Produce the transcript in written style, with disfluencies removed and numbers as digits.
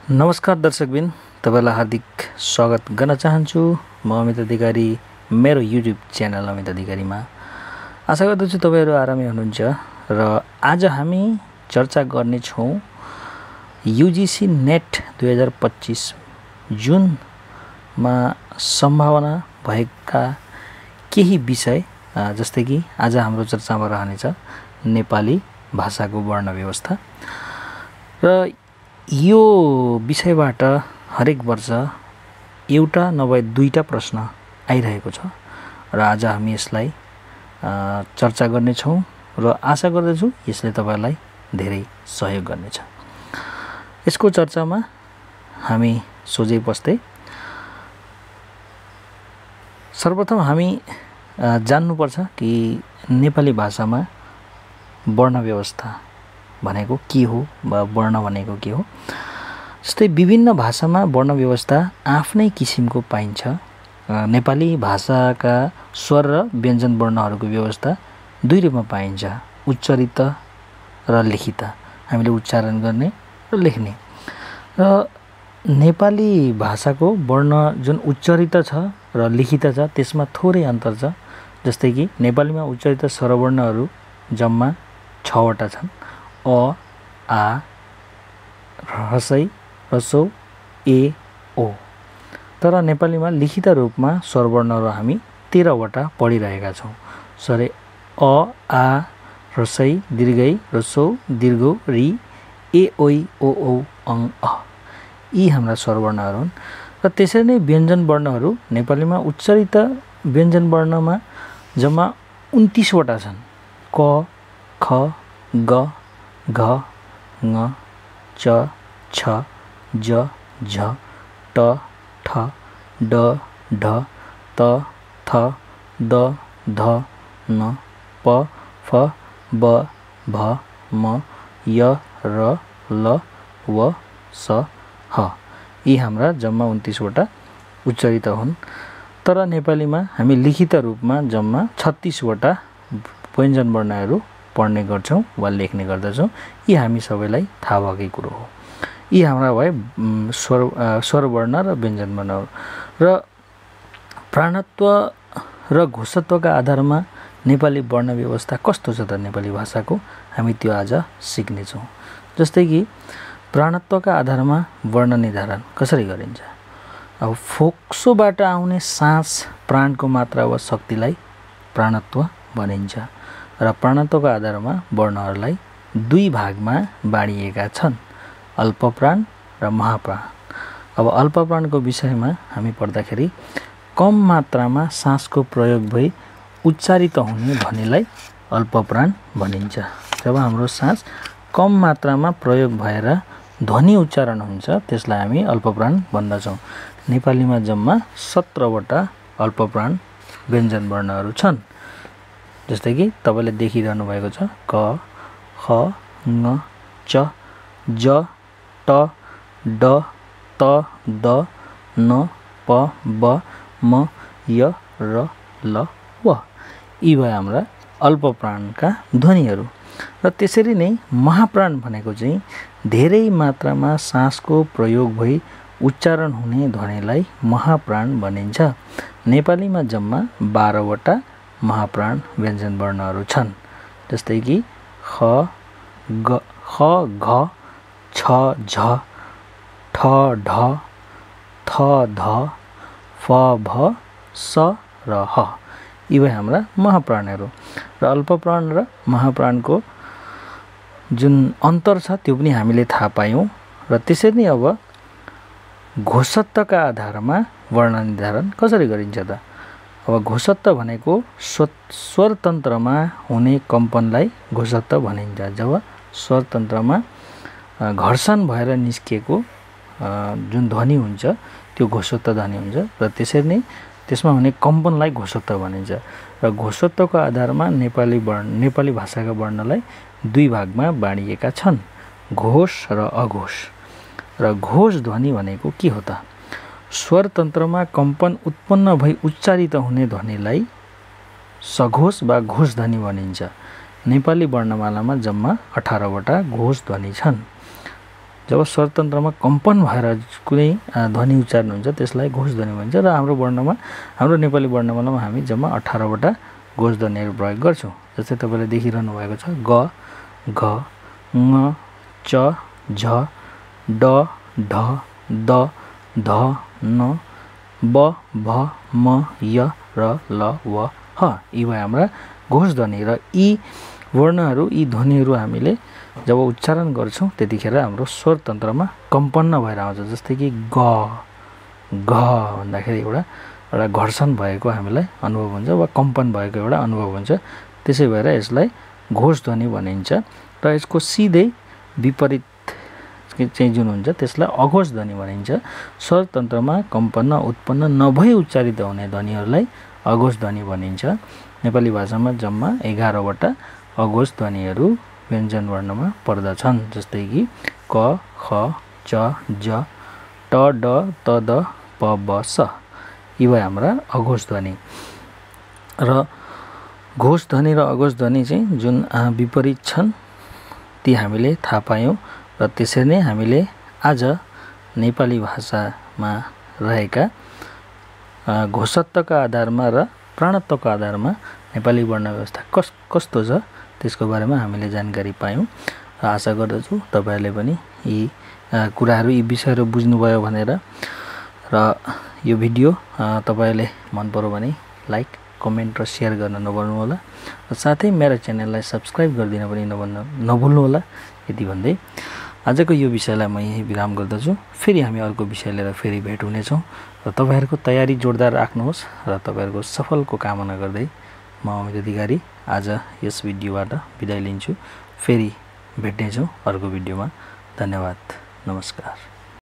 नमस्कार दर्शकबिन, तपाईलाई हार्दिक स्वागत गर्न चाहन्छु। म अमित अधिकारी, मेरो युट्युब च्यानल अमित अधिकारीमा। आशा गर्दछु तपाईहरू आरामै हुनुहुन्छ र आज हामी चर्चा गर्नेछौँ युजिसी नेट 2025 जुनमा सम्भावना भएका केही विषय, जस्तै कि आज हाम्रो चर्चामा रहनेछ नेपाली भाषाको वर्ण व्यवस्था। र यो विषयबाट हरेक वर्ष एउटा नभए दुईटा प्रश्न आइरहेको छ र आज हामी यसलाई चर्चा गर्नेछौँ र आशा गर्दछु यसले तपाईलाई धेरै सहयोग गर्नेछ। यसको चर्चामा हामी सोझै पस्दै सर्वप्रथम हामी जान्नुपर्छ कि नेपाली भाषामा वर्ण व्यवस्था भनेको के हो वा वर्ण भनेको के हो। जस्तै विभिन्न भाषामा वर्ण व्यवस्था आफ्नै किसिमको पाइन्छ। नेपाली भाषाका स्वर र व्यञ्जन वर्णहरूको व्यवस्था दुई रूपमा पाइन्छ, उच्चारित र लिखित। हामीले उच्चारण गर्ने र लेख्ने। र नेपाली भाषाको वर्ण जुन उच्चारित छ र लिखित छ त्यसमा थोरै अन्तर छ। जस्तै कि नेपालीमा उच्चारित स्वरवर्णहरू जम्मा 6 वटा छन्। अ, आ, ह्रस्वई, ह्रस्व, ए, ओ। तर नेपालीमा लिखित रूपमा स्वरवर्णहरू हामी 13 वटा पढिरहेका छौँ। सरे अ, आ, ह्रस्वई, दीर्घई, ह्रस्व, दीर्घ, रि, ए, ओइ, ओ, औ, अङ, अ। यी हाम्रा स्वरवर्णहरू हुन्। र त्यसरी नै व्यञ्जन वर्णहरू नेपालीमा उच्चारित व्यञ्जन वर्णमा जम्मा 29 वटा छन्। क, ख, ग, घ, ङ, च, छ, ज, झ, ट, ठ, ड, ढ, त, थ, द, ध, न, प, फ, ब, भ, म, य, र, ल, व, स, ह। यी हाम्रा जम्मा 29 वटा उच्चारित हुन्। तर नेपालीमा हामी लिखित रूपमा जम्मा 36 वटा व्यञ्जन वर्णहरू पढ्ने गर्छौँ वा लेख्ने गर्दछौँ। यी हामी सबैलाई थाहा भएकै कुरो हो। यी हाम्रा भए स्वरवर्ण र व्यञ्जन वर्णहरू। र प्राणत्व र घोषत्वका आधारमा नेपाली वर्ण व्यवस्था कस्तो छ त नेपाली भाषाको, हामी त्यो आज सिक्नेछौँ। जस्तै कि प्राणत्वका आधारमा वर्ण निर्धारण कसरी गरिन्छ। अब फोक्सोबाट आउने सास प्राणको मात्रा वा शक्तिलाई प्राणत्व भनिन्छ। र प्राणत्वका आधारमा वर्णहरूलाई दुई भागमा बाँडिएका छन्, अल्पप्राण र महाप्राण। अब अल्पप्राणको विषयमा हामी पढ्दाखेरि कम मात्रामा सासको प्रयोग भई उच्चारित हुने ध्वनिलाई अल्पप्राण भनिन्छ। जब हाम्रो सास कम मात्रामा प्रयोग भएर ध्वनि उच्चारण हुन्छ त्यसलाई हामी अल्पप्राण भन्दछौँ। नेपालीमा जम्मा 17 वटा अल्पप्राण व्यञ्जन वर्णहरू छन्। जस्तै कि तपाईँले देखिरहनु भएको छ क, ख, ङ, च, ज, ट, ड, त, द, न, प, ब, म, य, र, ल, व। यी भए हाम्रा अल्पप्राणका ध्वनिहरू। र त्यसरी नै महाप्राण भनेको चाहिँ धेरै मात्रामा सासको प्रयोग भई उच्चारण हुने ध्वनिलाई महाप्राण भनिन्छ। नेपालीमा जम्मा 12 वटा महाप्राण व्यञ्जन वर्णहरू छन्। जस्तै कि ख, ग, ख, घ, छ, झ, ठ, ढ, थ, ध, फ, भ, स र ह। यी भए हाम्रा महाप्राणहरू। र अल्पप्राण र महाप्राणको जुन अन्तर छ त्यो पनि हामीले थाहा पायौँ। र त्यसरी नै अब घोषत्वका आधारमा वर्ण निर्धारण कसरी गरिन्छ त। अब घोषत्व भनेको स्वरतन्त्रमा हुने कम्पनलाई घोषत्व भनिन्छ। जब स्वरतन्त्रमा घर्षण भएर निस्किएको जुन ध्वनि हुन्छ त्यो घोषत्व ध्वनि हुन्छ। र त्यसरी नै त्यसमा हुने कम्पनलाई घोषत्व भनिन्छ। र घोषत्वको आधारमा नेपाली भाषाका वर्णलाई दुई भागमा बाँडिएका छन्, घोष र अघोष। र घोष ध्वनि भनेको के हो त। स्वरतन्त्रमा कम्पन उत्पन्न भई उच्चारित हुने ध्वनिलाई सघोष वा घोष ध्वनि भनिन्छ। नेपाली वर्णमालामा जम्मा 18 वटा घोष ध्वनि छन्। जब स्वरतन्त्रमा कम्पन भएर कुनै ध्वनि उच्चारण हुन्छ त्यसलाई घोष ध्वनि भनिन्छ र हाम्रो नेपाली वर्णमालामा हामी जम्मा 18 वटा घोष ध्वनिहरू प्रयोग गर्छौँ। जस्तै तपाईले देखिरहनु भएको छ ग घ ङ च झ ड ढ द ध न ब भ म य र ल व ह यी भए हाम्रा घोष ध्वनि र यी वर्णहरू यी ध्वनिहरू हामीले जब उच्चारण गर्छौं त्यतिखेर हाम्रो स्वर तन्त्रमा कम्पन भएर आउँछ। जस्तै कि ग घ भन्दाखेरि एउटा घर्षण भएको हामीलाई अनुभव हुन्छ वा कम्पन भएको एउटा अनुभव हुन्छ। त्यसै भएर यसलाई घोष ध्वनि भनिन्छ र यसको सिधै विपरीत चाहिँ जुन हुन्छ त्यसलाई अघोष ध्वनि भनिन्छ। स्वर तन्त्रमा कम्पन उत्पन्न नभई उच्चारित हुने ध्वनिहरूलाई अघोष ध्वनि भनिन्छ। नेपाली भाषामा जम्मा 11 वटा अघोष ध्वनिहरू व्यञ्जन वर्णमा पर्दछन्। जस्तै कि क ख च ज ट ड त द प ब स यी भए हाम्रा अघोष ध्वनि र घोष ध्वनि र अघोष ध्वनि चाहिँ जुन विपरीत छन् ती हामीले थाहा पायौं र त्यसरी नै हामीले आज नेपाली भाषामा रहेका घोषत्वका आधारमा र प्राणत्वका आधारमा नेपाली वर्ण व्यवस्था कस्तो छ त्यसको बारेमा हामीले जानकारी पायौं र आशा गर्दछु तपाईहरुले पनि यी कुराहरू यी विषयहरू बुझ्नुभयो भनेर र यो भिडियो तपाईहरुले मन पर्यो भने लाइक कमेन्ट र शेयर गर्न नभुल्नु होला र साथै मेरो च्यानललाई सब्स्क्राइब गरिदिन पनि नभुल्नु होला। यति भन्दै आजको यो विषयलाई म यही विराम गर्दछु। फेरि हामी अर्को विषय लिएर फेरि भेट हुनेछौं र तपाईहरुको तयारी जोरदार राख्नुहोस् र तपाईहरुको सफलको कामना गर्दै म अमित अधिकारी आज यस भिडियोबाट बिदाई लिन्छु। फेरि भेट्नेछौं अर्को भिडियोमा। धन्यवाद। नमस्कार।